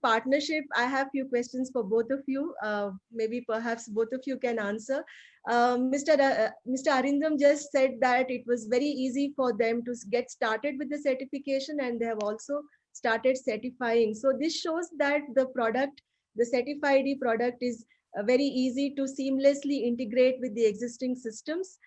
partnership, I have few questions for both of you. Maybe perhaps both of you can answer. Mr. Arindam just said that it was very easy for them to get started with the certification, and they have also started certifying. So this shows that the product, the Certify ID product, is very easy to seamlessly integrate with the existing systems,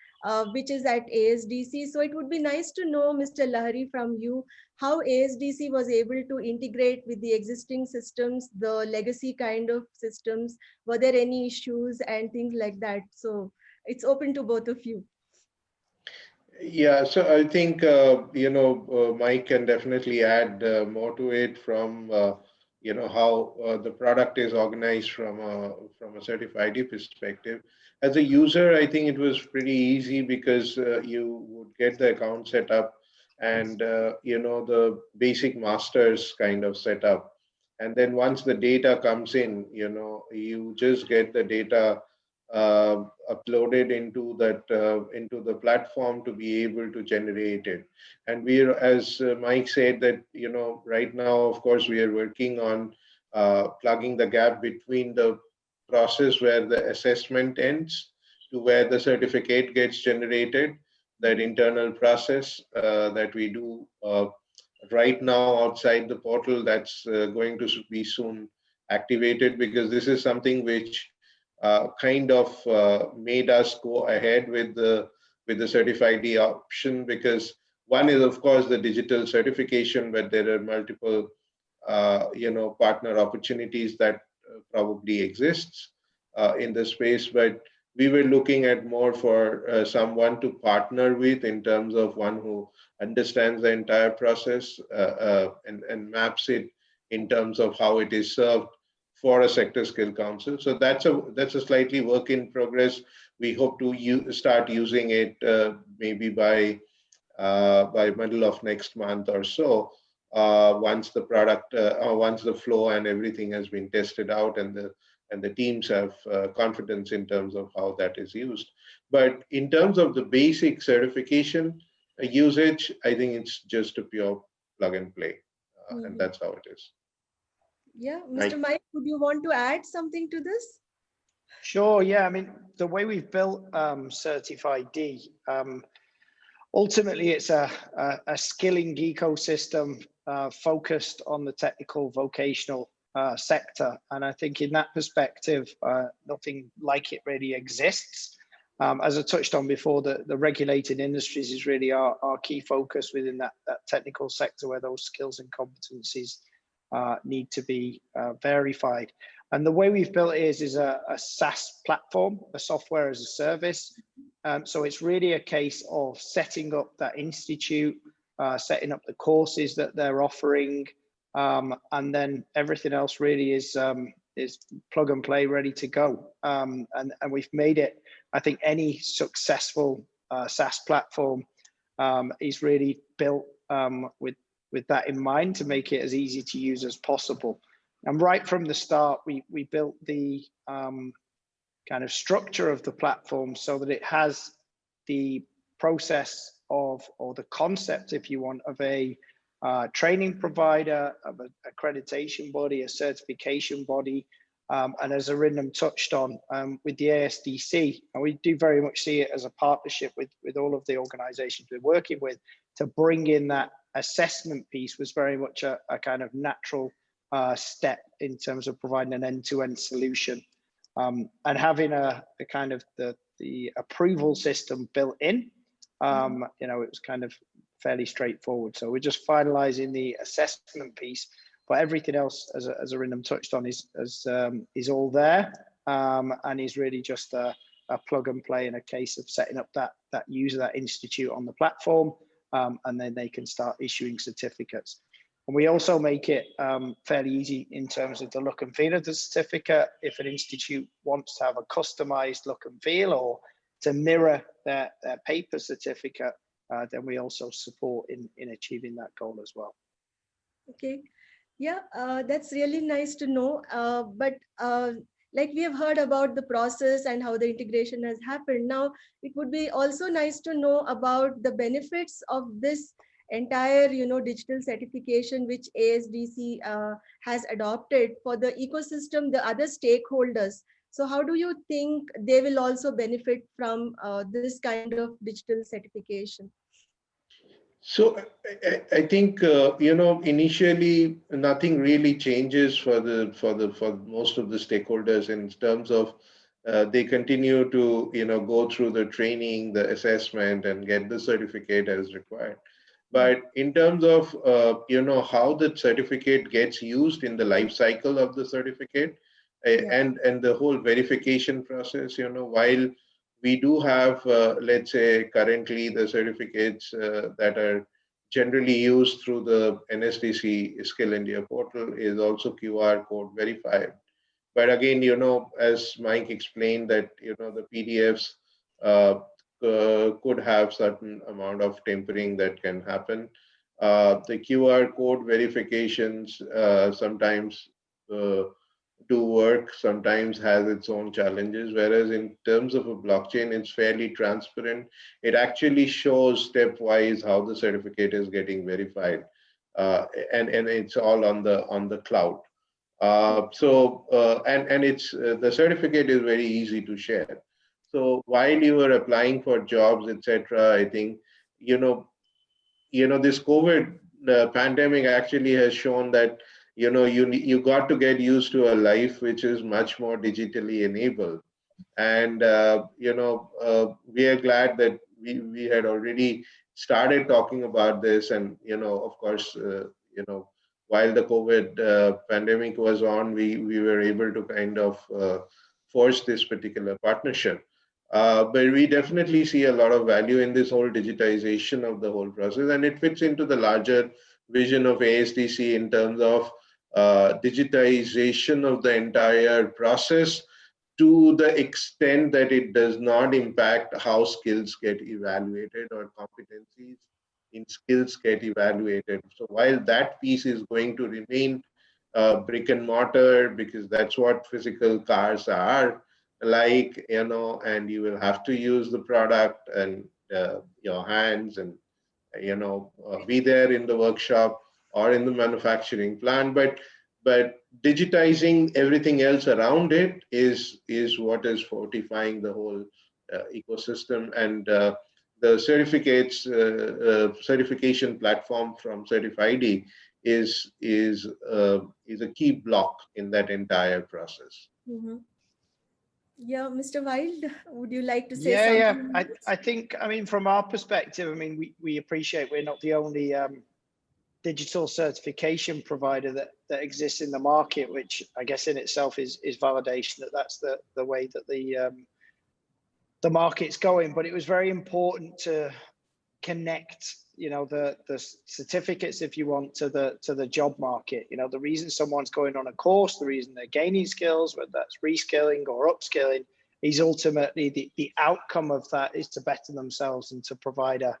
which is at ASDC. So it would be nice to know, Mr. Lahari, from you, how ASDC was able to integrate with the existing systems, the legacy kind of systems. Were there any issues and things like that? So it's open to both of you. Yeah, so I think Mike can definitely add more to it from how the product is organized from a certified ID perspective. As a user, I think it was pretty easy because you would get the account set up and the basic masters kind of set up, and then once the data comes in, you just get the data uploaded into the platform to be able to generate it. And we're, as Mike said, that right now, of course, we are working on plugging the gap between the process where the assessment ends to where the certificate gets generated. That internal process that we do right now outside the portal, that's going to be soon activated, because this is something which kind of made us go ahead with the certified D option, because one is, of course, the digital certification, but there are multiple partner opportunities that probably exists in the space. But we were looking at more for someone to partner with, in terms of one who understands the entire process and maps it in terms of how it is served for a sector skill council. So that's a slightly work in progress. We hope to start using it maybe by middle of next month or so, once the product, once the flow and everything has been tested out, and the teams have confidence in terms of how that is used. But in terms of the basic certification usage, I think it's just a pure plug and play, and that's how it is. Yeah, Mr. Mike, would you want to add something to this? Sure, yeah. I mean, the way we've built Certified D, ultimately it's a skilling ecosystem focused on the technical vocational sector. And I think in that perspective, nothing like it really exists. As I touched on before, the regulated industries is really our key focus within that technical sector, where those skills and competencies need to be verified. And the way we've built it is a SaaS platform, a software as a service. So it's really a case of setting up that institute, setting up the courses that they're offering, and then everything else really is plug and play, ready to go. And we've made it, I think any successful SaaS platform is really built with that in mind, to make it as easy to use as possible. And right from the start, we built the kind of structure of the platform so that it has the process of, or the concept, if you want, of a training provider, of an accreditation body, a certification body, and as Arindam touched on, with the ASDC, and we do very much see it as a partnership with all of the organizations we're working with, to bring in that assessment piece was very much a kind of natural step in terms of providing an end-to-end solution, and having a kind of the approval system built in. It was kind of fairly straightforward. So we're just finalizing the assessment piece, but everything else, as Arindam touched on, is all there, and is really just a plug and play in a case of setting up that user, that institute on the platform, and then they can start issuing certificates. And we also make it fairly easy in terms of the look and feel of the certificate. If an institute wants to have a customized look and feel, or to mirror their paper certificate, then we also support in achieving that goal as well. Okay, yeah, that's really nice to know. But like we have heard about the process and how the integration has happened. Now, it would be also nice to know about the benefits of this entire, digital certification which ASDC has adopted for the ecosystem, the other stakeholders. So how do you think they will also benefit from this kind of digital certification? So I think initially nothing really changes for most of the stakeholders in terms of they continue to go through the training, the assessment, and get the certificate as required. But in terms of how the certificate gets used in the life cycle of the certificate, and the whole verification process, while we do have, let's say, currently the certificates that are generally used through the NSDC Skill India portal is also QR code verified. But again, as Mike explained, that the PDFs could have certain amount of tempering that can happen. The QR code verifications sometimes do work, sometimes has its own challenges, whereas in terms of a blockchain, it's fairly transparent. It actually shows stepwise how the certificate is getting verified, and it's all on the cloud. And it's the certificate is very easy to share. So while you are applying for jobs, etc., I think this COVID pandemic actually has shown that you got to get used to a life which is much more digitally enabled. And we are glad that we had already started talking about this. And of course, while the COVID pandemic was on, we were able to kind of force this particular partnership. But we definitely see a lot of value in this whole digitization of the whole process, and it fits into the larger vision of ASDC in terms of digitization of the entire process, to the extent that it does not impact how skills get evaluated or competencies in skills get evaluated. So while that piece is going to remain brick and mortar, because that's what physical cars are like, and you will have to use the product and your hands and be there in the workshop or in the manufacturing plant, but digitizing everything else around it is what is fortifying the whole ecosystem. And the certification platform from CertifID is a key block in that entire process. Mm-hmm. Yeah, Mr. Wild, would you like to say something? Yeah, I think, from our perspective, we appreciate we're not the only digital certification provider that exists in the market, which I guess in itself is validation that that's the way that the market's going. But it was very important to connect, the certificates, if you want, to the job market. The reason someone's going on a course, the reason they're gaining skills, whether that's reskilling or upskilling, is ultimately the outcome of that is to better themselves and to provide a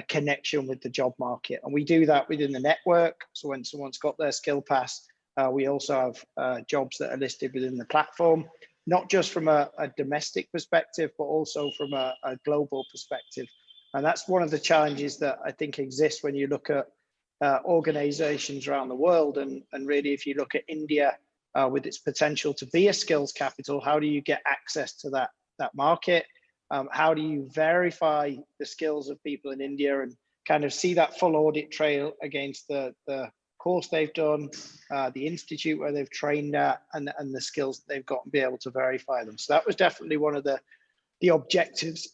connection with the job market. And we do that within the network. So when someone's got their skill pass, we also have jobs that are listed within the platform, not just from a domestic perspective, but also from a global perspective. And that's one of the challenges that I think exists when you look at organizations around the world. And really, if you look at India with its potential to be a skills capital, how do you get access to that market? How do you verify the skills of people in India and kind of see that full audit trail against the course they've done, the institute where they've trained at, and the skills that they've got, and be able to verify them. So that was definitely one of the objectives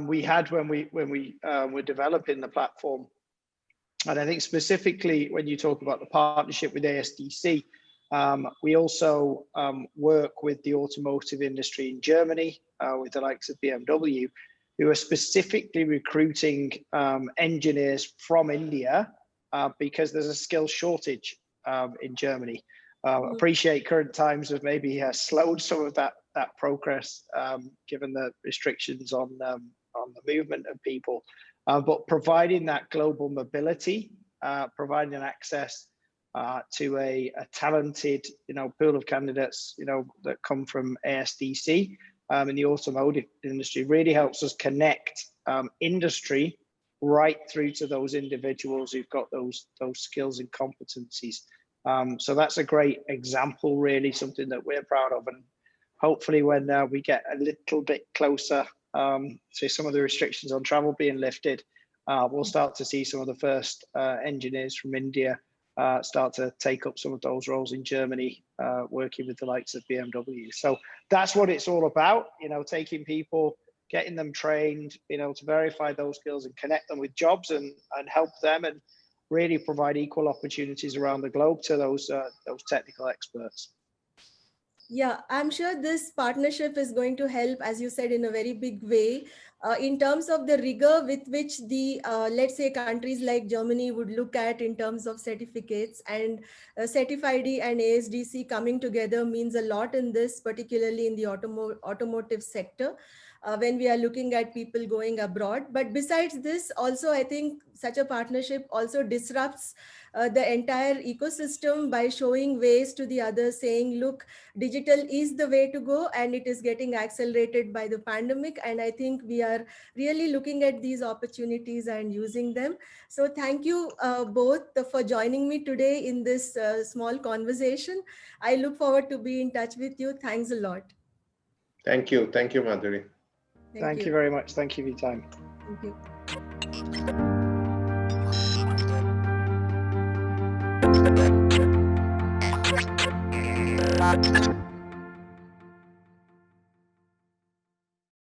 we had when we were developing the platform. And I think specifically when you talk about the partnership with ASDC, we also work with the automotive industry in Germany, with the likes of BMW, who are specifically recruiting engineers from India because there's a skill shortage in Germany. Appreciate current times have maybe slowed some of that progress, given the restrictions on the movement of people, but providing that global mobility, providing access to a talented pool of candidates that come from ASDC in the automotive industry really helps us connect industry right through to those individuals who've got those skills and competencies. So that's a great example, really, something that we're proud of. And hopefully when we get a little bit closer to some of the restrictions on travel being lifted, we'll start to see some of the first engineers from India start to take up some of those roles in Germany, working with the likes of BMW. So that's what it's all about, you know, taking people, getting them trained, you know, to verify those skills and connect them with jobs and help them and really provide equal opportunities around the globe to those technical experts. Yeah, I'm sure this partnership is going to help, as you said, in a very big way, in terms of the rigor with which the, let's say, countries like Germany would look at in terms of certificates. And Certify-D and ASDC coming together means a lot in this, particularly in the automotive sector. When we are looking at people going abroad. But besides this, also, I think such a partnership also disrupts the entire ecosystem by showing ways to the others, saying, look, digital is the way to go, and it is getting accelerated by the pandemic. And I think we are really looking at these opportunities and using them. So thank you both for joining me today in this small conversation. I look forward to be in touch with you. Thanks a lot. Thank you, Madhuri. Thank you very much. Thank you for your time. Thank you.